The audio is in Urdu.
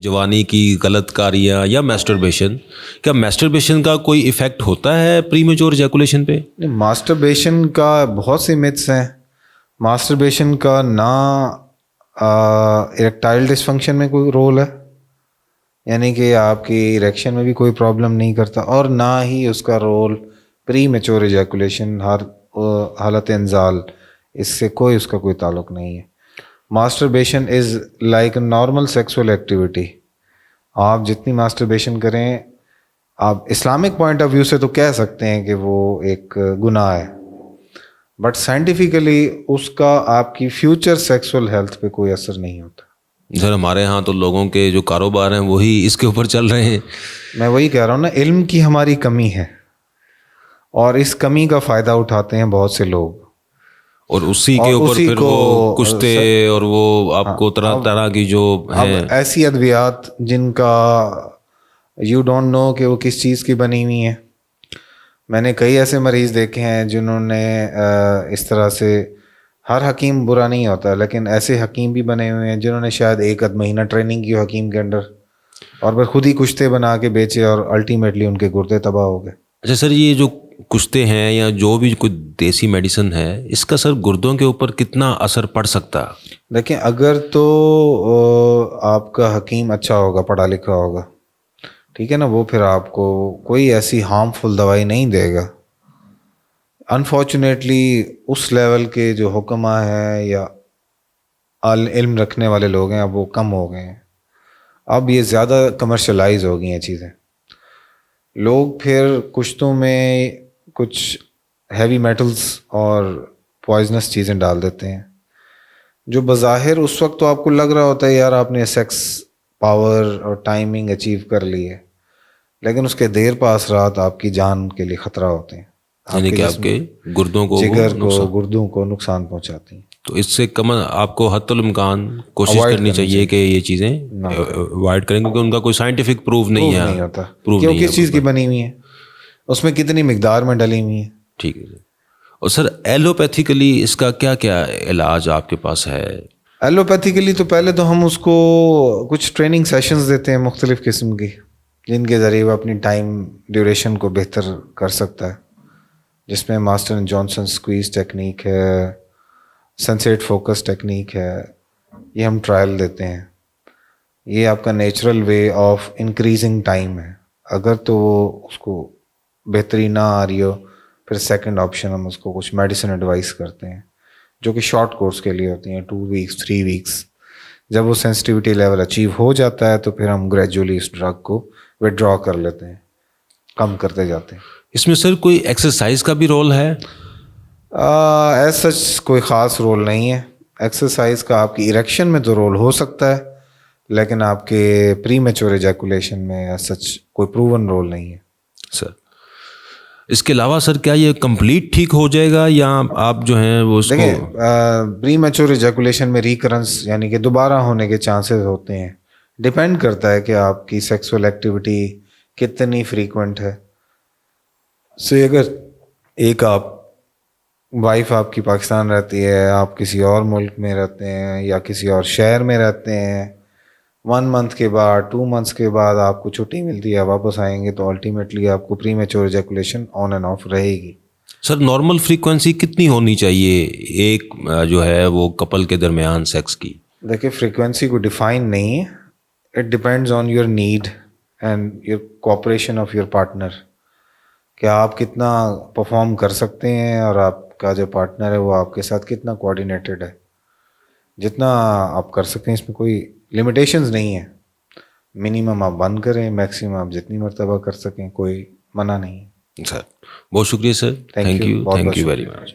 جوانی کی غلط کاریاں یا میسٹربیشن، کیا میسٹربیشن کا کوئی ایفیکٹ ہوتا ہے پری میچور ایجیکولیشن پہ؟ ماسٹربیشن کا بہت سے متس ہیں. ماسٹربیشن کا نہ اریکٹائل ڈسفنکشن میں کوئی رول ہے، یعنی کہ آپ کی اریکشن میں بھی کوئی پرابلم نہیں کرتا، اور نہ ہی اس کا رول پری میچور ایجیکولیشن ہر حالت انزال، اس سے اس کا کوئی تعلق نہیں ہے. Masturbation is like a normal sexual activity. آپ جتنی ماسٹربیشن کریں، آپ اسلامک پوائنٹ آف ویو سے تو کہہ سکتے ہیں کہ وہ ایک گناہ ہے، بٹ سائنٹیفکلی اس کا آپ کی فیوچر سیکسول ہیلتھ پہ کوئی اثر نہیں ہوتا. سر ہمارے ہاں تو لوگوں کے جو کاروبار ہیں وہی اس کے اوپر چل رہے ہیں. میں وہی کہہ رہا ہوں نا، علم کی ہماری کمی ہے، اور اس کمی کا فائدہ اٹھاتے ہیں بہت سے لوگ، اور اسی کے اوپر پھر وہ کشتے اور وہ آپ کو طرح طرح کی جو ہیں ایسی ادویات جن کا یو ڈونٹ نو کہ وہ کس چیز کی بنی ہوئی ہیں. میں نے کئی ایسے مریض دیکھے ہیں جنہوں نے اس طرح سے، ہر حکیم برا نہیں ہوتا، لیکن ایسے حکیم بھی بنے ہوئے ہیں جنہوں نے شاید 1 مہینہ ٹریننگ کی حکیم کے انڈر، اور پھر خود ہی کشتے بنا کے بیچے، اور الٹیمیٹلی ان کے گردے تباہ ہو گئے. اچھا سر، یہ جو کشتے ہیں یا جو بھی کوئی دیسی میڈیسن ہے، اس کا سر گردوں کے اوپر کتنا اثر پڑ سکتا؟ دیکھیں، اگر تو آپ کا حکیم اچھا ہوگا، پڑھا لکھا ہوگا، ٹھیک ہے نا، وہ پھر آپ کو کوئی ایسی ہارمفل دوائی نہیں دے گا. انفارچونیٹلی اس لیول کے جو حکماء ہیں یا علم رکھنے والے لوگ ہیں، اب وہ کم ہو گئے ہیں. اب یہ زیادہ کمرشلائز ہو گئی ہیں چیزیں. لوگ پھر کشتوں میں کچھ ہیوی میٹلز اور پوائزنس چیزیں ڈال دیتے ہیں، جو بظاہر اس وقت تو آپ کو لگ رہا ہوتا ہے یار آپ نے سیکس پاور اور ٹائمنگ اچیو کر لی ہے، لیکن اس کے دیر پا اثرات آپ کی جان کے لیے خطرہ ہوتے ہیں، یعنی کہ آپ کے گردوں کو، جگر کو، گردوں کو نقصان پہنچاتی ہیں. تو اس سے کم آپ کو حتی الامکان کوشش کرنی چاہیے کہ یہ چیزیں اوائڈ کریں، کیونکہ ان کا کوئی سائنٹیفک پروف نہیں ہوتا کہ وہ کس چیز کی بنی ہوئی ہے، اس میں کتنی مقدار میں ڈلی ہوئی ہے. ٹھیک ہے. اور سر ایلوپیتھیکلی اس کا کیا کیا علاج آپ کے پاس ہے؟ ایلوپیتھیکلی تو پہلے تو ہم اس کو کچھ ٹریننگ سیشنز دیتے ہیں مختلف قسم کی، جن کے ذریعے وہ اپنی ٹائم ڈیوریشن کو بہتر کر سکتا ہے، جس میں master and Johnson squeeze technique ہے، سنسیٹ فوکس ٹیکنیک ہے. یہ ہم ٹرائل دیتے ہیں. یہ آپ کا natural way of increasing time ہے. اگر تو وہ اس کو بہتری نہ آ رہی ہو، پھر سیکنڈ آپشن ہم اس کو کچھ میڈیسن ایڈوائز کرتے ہیں، جو کہ شارٹ کورس کے لیے ہوتی ہیں، 2 ویکس 3 ویکس. جب وہ سینسٹیوٹی لیول اچیو ہو جاتا ہے تو پھر ہم گریجولی اس ڈرگ کو وڈرا کر لیتے ہیں، کم کرتے جاتے ہیں. اس میں سر کوئی ایکسرسائز کا بھی رول ہے؟ ایز سچ کوئی خاص رول نہیں ہے. ایکسرسائز کا آپ کی اریکشن میں تو رول ہو سکتا ہے، لیکن آپ کے پری میچور ایجیکولیشن میں ایز سچ کوئی پروون رول نہیں ہے. سر اس کے علاوہ سر کیا یہ کمپلیٹ ٹھیک ہو جائے گا، یا آپ جو ہیں وہ اس دیکھیں، پری میچور ایجیکولیشن میں ریکرنس یعنی کہ دوبارہ ہونے کے چانسز ہوتے ہیں. ڈپینڈ کرتا ہے کہ آپ کی سیکسول ایکٹیویٹی کتنی فریکوینٹ ہے. اگر ایک وائف آپ کی پاکستان رہتی ہے، آپ کسی اور ملک میں رہتے ہیں یا کسی اور شہر میں رہتے ہیں، 1 منتھ کے بعد 2 منتھس کے بعد آپ کو چھٹی ملتی ہے، واپس آئیں گے، تو الٹیمیٹلی آپ کو پری میچور ایجیکولیشن آن اینڈ آف رہے گی. سر نارمل فریکوینسی کتنی ہونی چاہیے ایک جو ہے وہ کپل کے درمیان سیکس کی؟ دیکھیں، فریکوینسی کو ڈیفائن نہیں ہے. It depends on your need and your cooperation of your partner, کہ آپ کتنا پرفارم کر سکتے ہیں، اور آپ کا جو پارٹنر ہے وہ آپ کے ساتھ کتنا کوآرڈینیٹڈ ہے. جتنا آپ کر سکتے ہیں، اس میں کوئی لمیٹیشنز نہیں ہیں. منیمم آپ بند کریں، میکسیمم آپ جتنی مرتبہ کر سکیں، کوئی منع نہیں. سر بہت شکریہ سر، تھینک یو ویری مچ.